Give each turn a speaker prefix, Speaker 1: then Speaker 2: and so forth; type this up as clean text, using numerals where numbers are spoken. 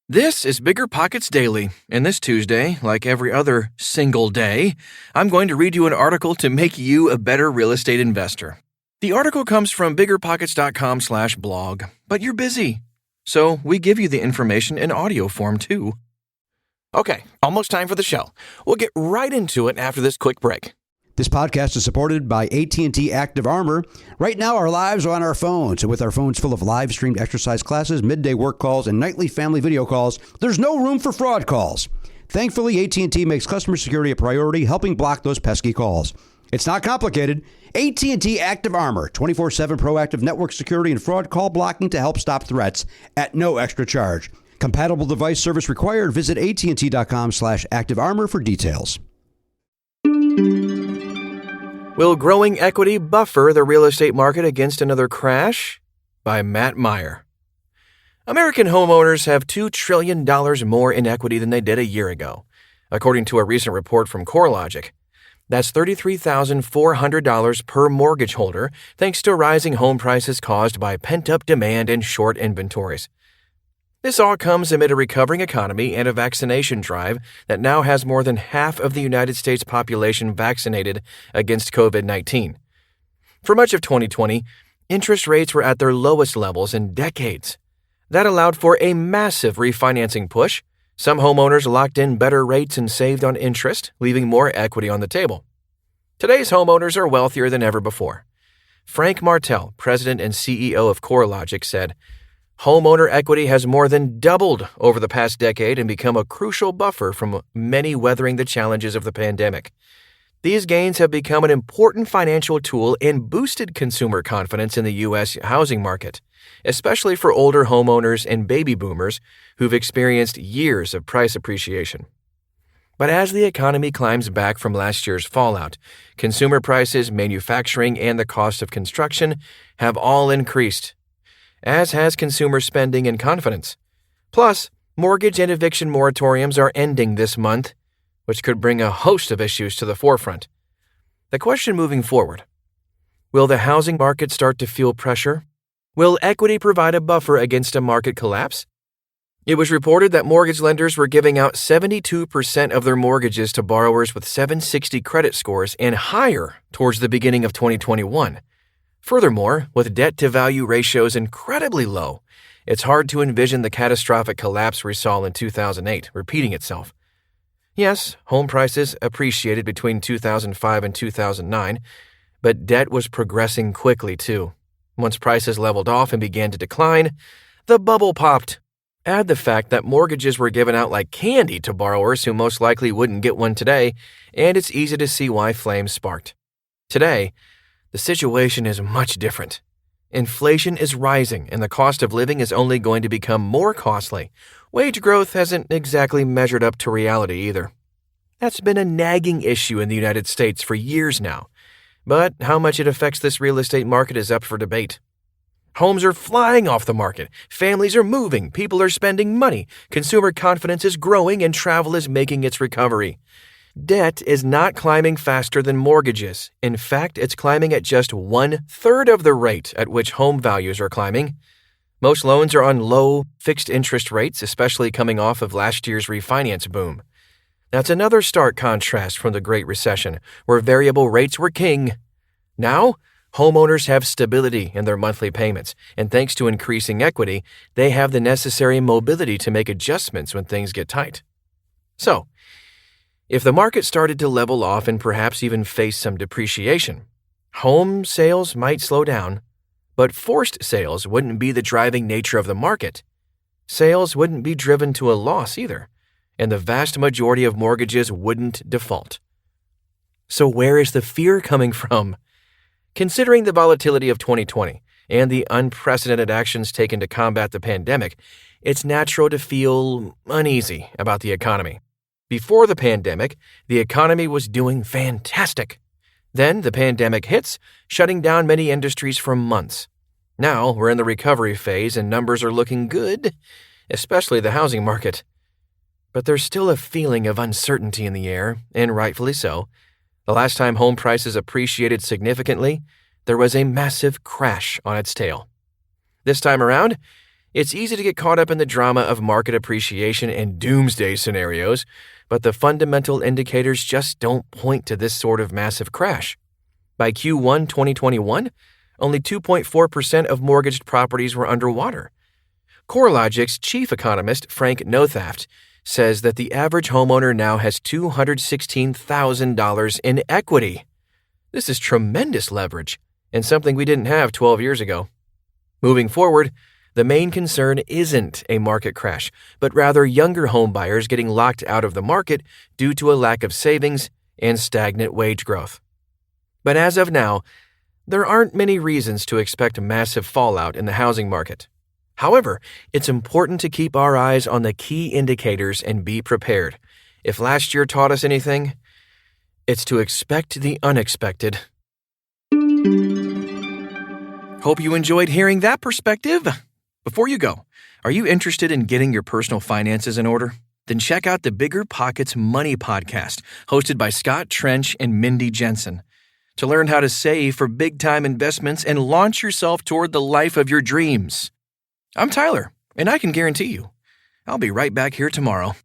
Speaker 1: This is Bigger Pockets Daily, and this Tuesday, like every other single day, I'm going to read you an article to make you a better real estate investor. The article comes from biggerpockets.com/blog, but you're busy, so we give you the information in audio form too. Okay, almost time for the show. We'll get right into it after this quick break.
Speaker 2: This podcast is supported by AT&T Active Armor. Right now, our lives are on our phones, and with our phones full of live-streamed exercise classes, midday work calls, and nightly family video calls, there's no room for fraud calls. Thankfully, AT&T makes customer security a priority, helping block those pesky calls. It's not complicated. AT&T Active Armor, 24/7 proactive network security and fraud call blocking to help stop threats at no extra charge. Compatible device service required. Visit AT&T.com/activearmor for details.
Speaker 1: Will growing equity buffer the real estate market against another crash? By Matt Meyer. American homeowners have $2 trillion more in equity than they did a year ago, according to a recent report from CoreLogic. That's $33,400 per mortgage holder, thanks to rising home prices caused by pent-up demand and short inventories. This all comes amid a recovering economy and a vaccination drive that now has more than half of the United States population vaccinated against COVID-19. For much of 2020, interest rates were at their lowest levels in decades. That allowed for a massive refinancing push. Some homeowners locked in better rates and saved on interest, leaving more equity on the table. Today's homeowners are wealthier than ever before. Frank Martell, president and CEO of CoreLogic, said, "Homeowner equity has more than doubled over the past decade and become a crucial buffer from many weathering the challenges of the pandemic. These gains have become an important financial tool and boosted consumer confidence in the U.S. housing market, especially for older homeowners and baby boomers who've experienced years of price appreciation." But as the economy climbs back from last year's fallout, consumer prices, manufacturing, and the cost of construction have all increased, as has consumer spending and confidence. Plus, mortgage and eviction moratoriums are ending this month, which could bring a host of issues to the forefront. The question moving forward: will the housing market start to feel pressure? Will equity provide a buffer against a market collapse? It was reported that mortgage lenders were giving out 72% of their mortgages to borrowers with 760 credit scores and higher towards the beginning of 2021. Furthermore, with debt-to-value ratios incredibly low, it's hard to envision the catastrophic collapse we saw in 2008 repeating itself. Yes, home prices appreciated between 2005 and 2009, but debt was progressing quickly too. Once prices leveled off and began to decline, the bubble popped. Add the fact that mortgages were given out like candy to borrowers who most likely wouldn't get one today, and it's easy to see why flames sparked. Today, the situation is much different. Inflation is rising, and the cost of living is only going to become more costly. Wage growth hasn't exactly measured up to reality either. That's been a nagging issue in the United States for years now, but how much it affects this real estate market is up for debate. Homes are flying off the market, families are moving, people are spending money, consumer confidence is growing, and travel is making its recovery. Debt is not climbing faster than mortgages. In fact, it's climbing at just 1/3 of the rate at which home values are climbing. Most loans are on low, fixed interest rates, especially coming off of last year's refinance boom. That's another stark contrast from the Great Recession, where variable rates were king. Now, homeowners have stability in their monthly payments, and thanks to increasing equity, they have the necessary mobility to make adjustments when things get tight. So, if the market started to level off and perhaps even face some depreciation, home sales might slow down, but forced sales wouldn't be the driving nature of the market. Sales wouldn't be driven to a loss either, and the vast majority of mortgages wouldn't default. So where is the fear coming from? Considering the volatility of 2020 and the unprecedented actions taken to combat the pandemic, it's natural to feel uneasy about the economy. Before the pandemic, the economy was doing fantastic. Then the pandemic hits, shutting down many industries for months. Now we're in the recovery phase and numbers are looking good, especially the housing market. But there's still a feeling of uncertainty in the air, and rightfully so. The last time home prices appreciated significantly, there was a massive crash on its tail. This time around, It's easy to get caught up in the drama of market appreciation and doomsday scenarios, but the fundamental indicators just don't point to this sort of massive crash. By Q1 2021, only 2.4% of mortgaged properties were underwater. CoreLogic's chief economist, Frank Nothaft, says that the average homeowner now has $216,000 in equity. This is tremendous leverage, and something we didn't have 12 years ago. Moving forward, the main concern isn't a market crash, but rather younger home buyers getting locked out of the market due to a lack of savings and stagnant wage growth. But as of now, there aren't many reasons to expect massive fallout in the housing market. However, it's important to keep our eyes on the key indicators and be prepared. If last year taught us anything, it's to expect the unexpected. Hope you enjoyed hearing that perspective. Before you go, are you interested in getting your personal finances in order? Then check out the Bigger Pockets Money Podcast, hosted by Scott Trench and Mindy Jensen, to learn how to save for big-time investments and launch yourself toward the life of your dreams. I'm Tyler, and I can guarantee you, I'll be right back here tomorrow.